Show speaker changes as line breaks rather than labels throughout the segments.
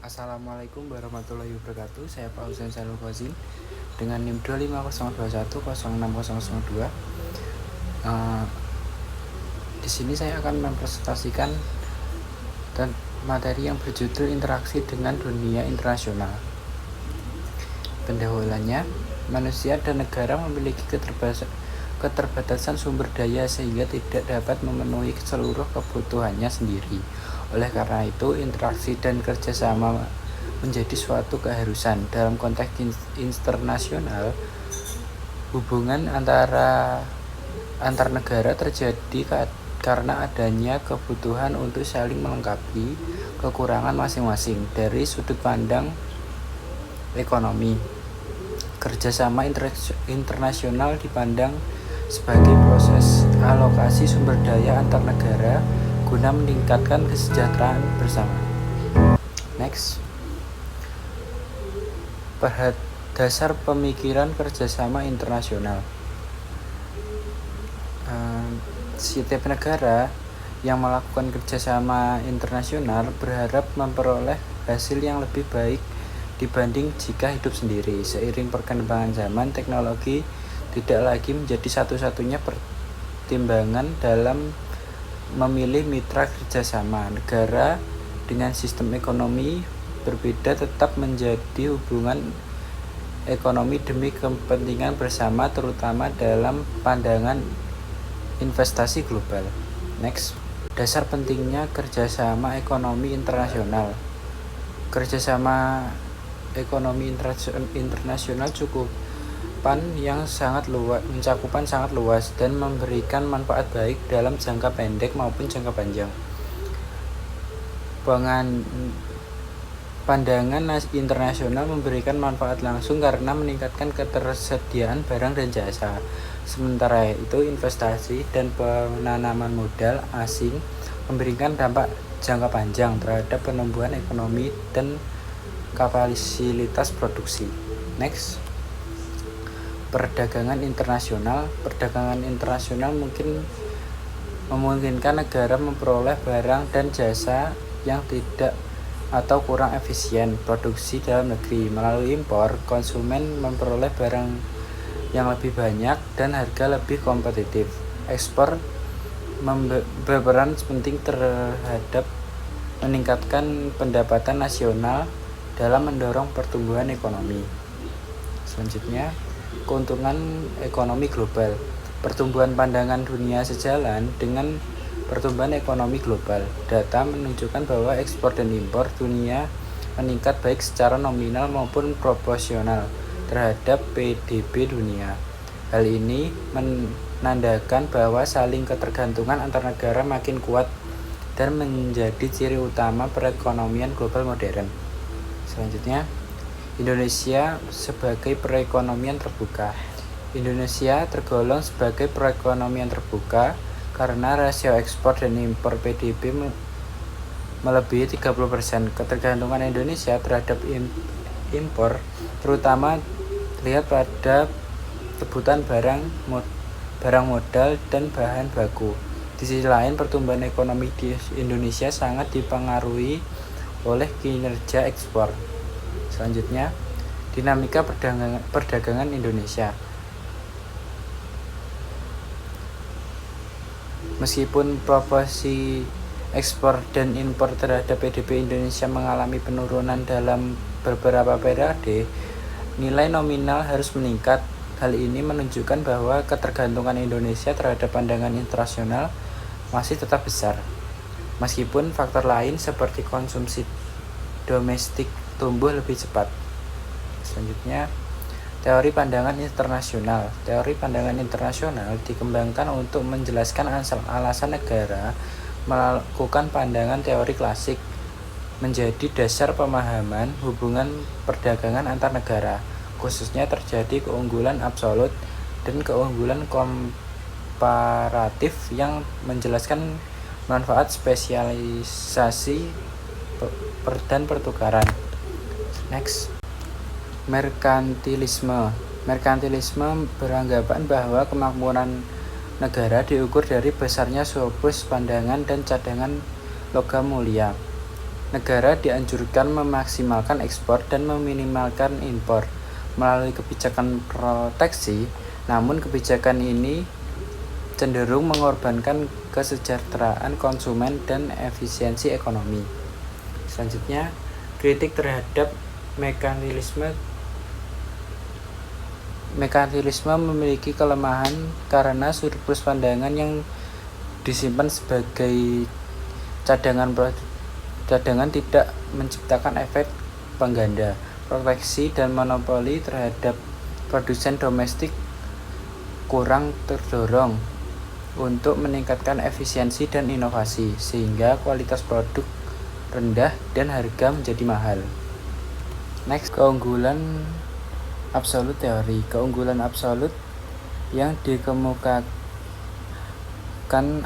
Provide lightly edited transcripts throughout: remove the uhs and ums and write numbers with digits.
Assalamualaikum warahmatullahi wabarakatuh. Saya Pak Husain Sailul Kozin dengan NIM 25021060002. Di sini saya akan mempresentasikan dan materi yang berjudul interaksi dengan dunia internasional. Pendahuluannya, manusia dan negara memiliki keterbatasan sumber daya sehingga tidak dapat memenuhi seluruh kebutuhannya sendiri. Oleh karena itu, interaksi dan kerjasama menjadi suatu keharusan. Dalam konteks internasional, hubungan antar negara terjadi karena adanya kebutuhan untuk saling melengkapi kekurangan masing-masing. Dari sudut pandang ekonomi, kerjasama internasional dipandang sebagai proses alokasi sumber daya antar negara guna meningkatkan kesejahteraan bersama. Next. Dasar pemikiran kerjasama internasional. Setiap negara yang melakukan kerjasama internasional berharap memperoleh hasil yang lebih baik dibanding jika hidup sendiri. Seiring perkembangan zaman, teknologi tidak lagi menjadi satu-satunya pertimbangan dalam memilih mitra kerjasama. Negara dengan sistem ekonomi berbeda tetap menjadi hubungan ekonomi demi kepentingan bersama, terutama dalam pandangan investasi global. Next. Dasar pentingnya kerjasama ekonomi internasional. Kerjasama ekonomi internasional mencakupan sangat luas dan memberikan manfaat baik dalam jangka pendek maupun jangka panjang. Pandangan internasional memberikan manfaat langsung karena meningkatkan ketersediaan barang dan jasa. Sementara itu, investasi dan penanaman modal asing memberikan dampak jangka panjang terhadap penumbuhan ekonomi dan kapasitas produksi. Next. Perdagangan internasional. Perdagangan internasional memungkinkan negara memperoleh barang dan jasa yang tidak atau kurang efisien produksi dalam negeri. Melalui impor, konsumen memperoleh barang yang lebih banyak dan harga lebih kompetitif. Ekspor berperan penting terhadap meningkatkan pendapatan nasional dalam mendorong pertumbuhan ekonomi. Selanjutnya, keuntungan ekonomi global. Pertumbuhan pandangan dunia sejalan dengan pertumbuhan ekonomi global. Data menunjukkan bahwa ekspor dan impor dunia meningkat baik secara nominal maupun proporsional terhadap PDB dunia. Hal ini menandakan bahwa saling ketergantungan antar negara makin kuat dan menjadi ciri utama perekonomian global modern. Selanjutnya, Indonesia sebagai perekonomian terbuka. Indonesia tergolong sebagai perekonomian terbuka karena rasio ekspor dan impor PDB melebihi 30%. Ketergantungan Indonesia terhadap impor terutama terlihat pada kebutuhan barang modal dan bahan baku. Di sisi lain, pertumbuhan ekonomi di Indonesia sangat dipengaruhi oleh kinerja ekspor. Selanjutnya, dinamika perdagangan Indonesia. Meskipun proporsi ekspor dan impor terhadap PDB Indonesia mengalami penurunan dalam beberapa periode, nilai nominal harus meningkat. Hal ini menunjukkan bahwa ketergantungan Indonesia terhadap pandangan internasional masih tetap besar. Meskipun faktor lain seperti konsumsi domestik tumbuh lebih cepat. Selanjutnya, teori pandangan internasional. Teori pandangan internasional dikembangkan untuk menjelaskan alasan negara melakukan pandangan teori klasik menjadi dasar pemahaman hubungan perdagangan antar negara. Khususnya terjadi keunggulan absolut dan keunggulan komparatif yang menjelaskan manfaat spesialisasi dan pertukaran. Next. Merkantilisme. Merkantilisme beranggapan bahwa kemakmuran negara diukur dari besarnya surplus pandangan dan cadangan logam mulia. Negara dianjurkan memaksimalkan ekspor dan meminimalkan impor melalui kebijakan proteksi, namun kebijakan ini cenderung mengorbankan kesejahteraan konsumen dan efisiensi ekonomi. Selanjutnya, kritik terhadap mekanisme memiliki kelemahan karena surplus pandangan yang disimpan sebagai cadangan tidak menciptakan efek pengganda. Proteksi dan monopoli terhadap produsen domestik kurang terdorong untuk meningkatkan efisiensi dan inovasi, sehingga kualitas produk rendah dan harga menjadi mahal. Next, keunggulan absolut teori. Keunggulan absolut yang dikemukakan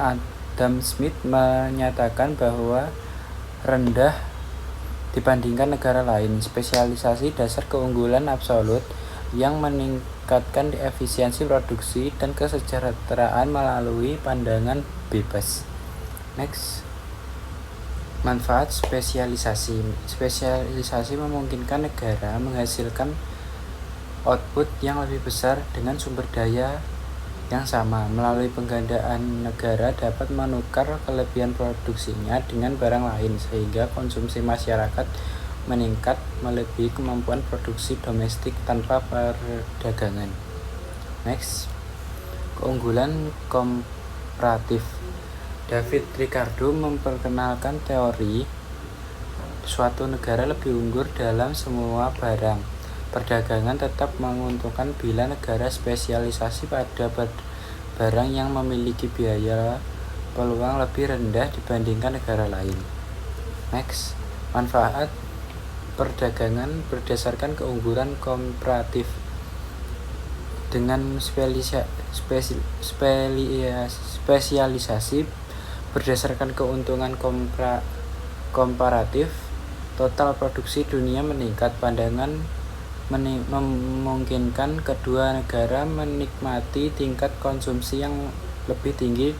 Adam Smith menyatakan bahwa rendah dibandingkan negara lain. Spesialisasi dasar keunggulan absolut yang meningkatkan efisiensi produksi dan kesejahteraan melalui pandangan bebas. Next, manfaat spesialisasi. Spesialisasi memungkinkan negara menghasilkan output yang lebih besar dengan sumber daya yang sama. Melalui penggandaan, negara dapat menukar kelebihan produksinya dengan barang lain, sehingga konsumsi masyarakat meningkat melebihi kemampuan produksi domestik tanpa perdagangan. Next, keunggulan komparatif. David Ricardo memperkenalkan teori suatu negara lebih unggul dalam semua barang. Perdagangan tetap menguntungkan bila negara spesialisasi pada barang yang memiliki biaya peluang lebih rendah dibandingkan negara lain. Next, manfaat perdagangan berdasarkan keunggulan komparatif. Dengan spesialisasi berdasarkan keuntungan komparatif, total produksi dunia meningkat. Pandangan memungkinkan kedua negara menikmati tingkat konsumsi yang lebih tinggi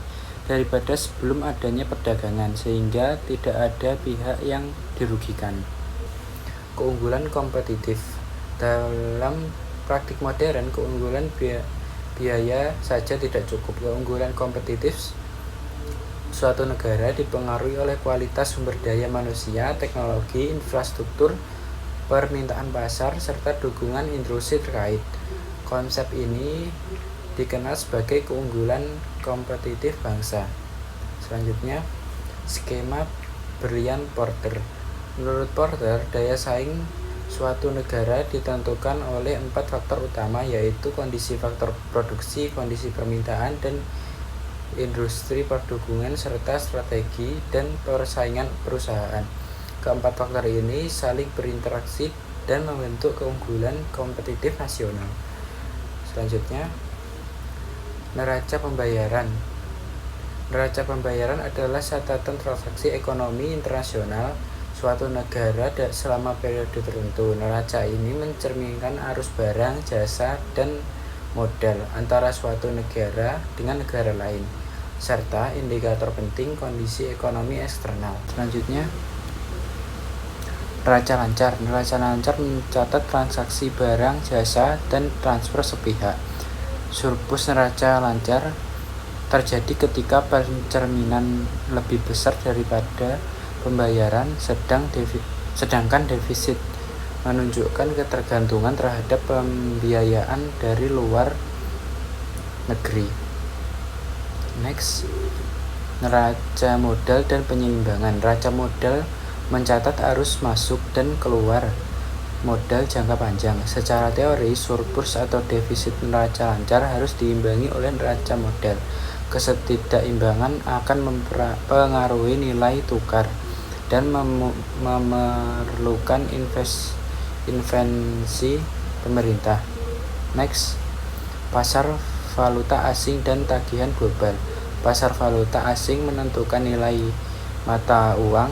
daripada sebelum adanya perdagangan, sehingga tidak ada pihak yang dirugikan. Keunggulan kompetitif. Dalam praktik modern, keunggulan biaya saja tidak cukup. Keunggulan kompetitif suatu negara dipengaruhi oleh kualitas sumber daya manusia, teknologi, infrastruktur, permintaan pasar, serta dukungan industri terkait. Konsep ini dikenal sebagai keunggulan kompetitif bangsa. Selanjutnya, skema Brilliant-Porter. Menurut Porter, daya saing suatu negara ditentukan oleh 4 faktor utama, yaitu kondisi faktor produksi, kondisi permintaan, dan industri perdagangan, serta strategi dan persaingan perusahaan. Keempat faktor ini saling berinteraksi dan membentuk keunggulan kompetitif nasional. Selanjutnya, neraca pembayaran. Neraca pembayaran adalah catatan transaksi ekonomi internasional suatu negara selama periode tertentu. Neraca ini mencerminkan arus barang, jasa, dan modal antara suatu negara dengan negara lain, serta indikator penting kondisi ekonomi eksternal. Selanjutnya, neraca lancar. Neraca lancar mencatat transaksi barang, jasa, dan transfer sepihak. Surplus neraca lancar terjadi ketika pencerminan lebih besar daripada pembayaran, sedangkan defisit menunjukkan ketergantungan terhadap pembiayaan dari luar negeri. Next, neraca modal dan penyeimbangan. Neraca modal mencatat arus masuk dan keluar modal jangka panjang. Secara teori, surplus atau defisit neraca lancar harus diimbangi oleh neraca modal. Ketidakimbangan akan mempengaruhi nilai tukar dan memerlukan intervensi pemerintah. Next, pasar valuta asing dan tagihan global. Pasar valuta asing menentukan nilai mata uang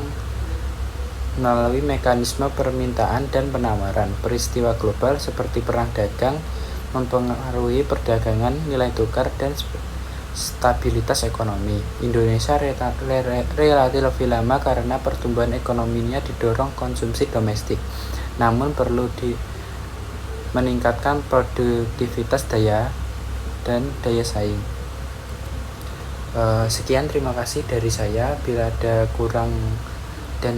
melalui mekanisme permintaan dan penawaran. Peristiwa global seperti perang dagang mempengaruhi perdagangan, nilai tukar, dan stabilitas ekonomi. Indonesia relatif lebih lama karena pertumbuhan ekonominya didorong konsumsi domestik. Namun perlu meningkatkan produktivitas daya saing. Sekian, terima kasih dari saya. Bila ada kurang dan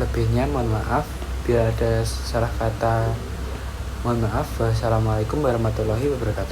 lebihnya mohon maaf. Bila ada salah kata mohon maaf. Wassalamualaikum warahmatullahi wabarakatuh.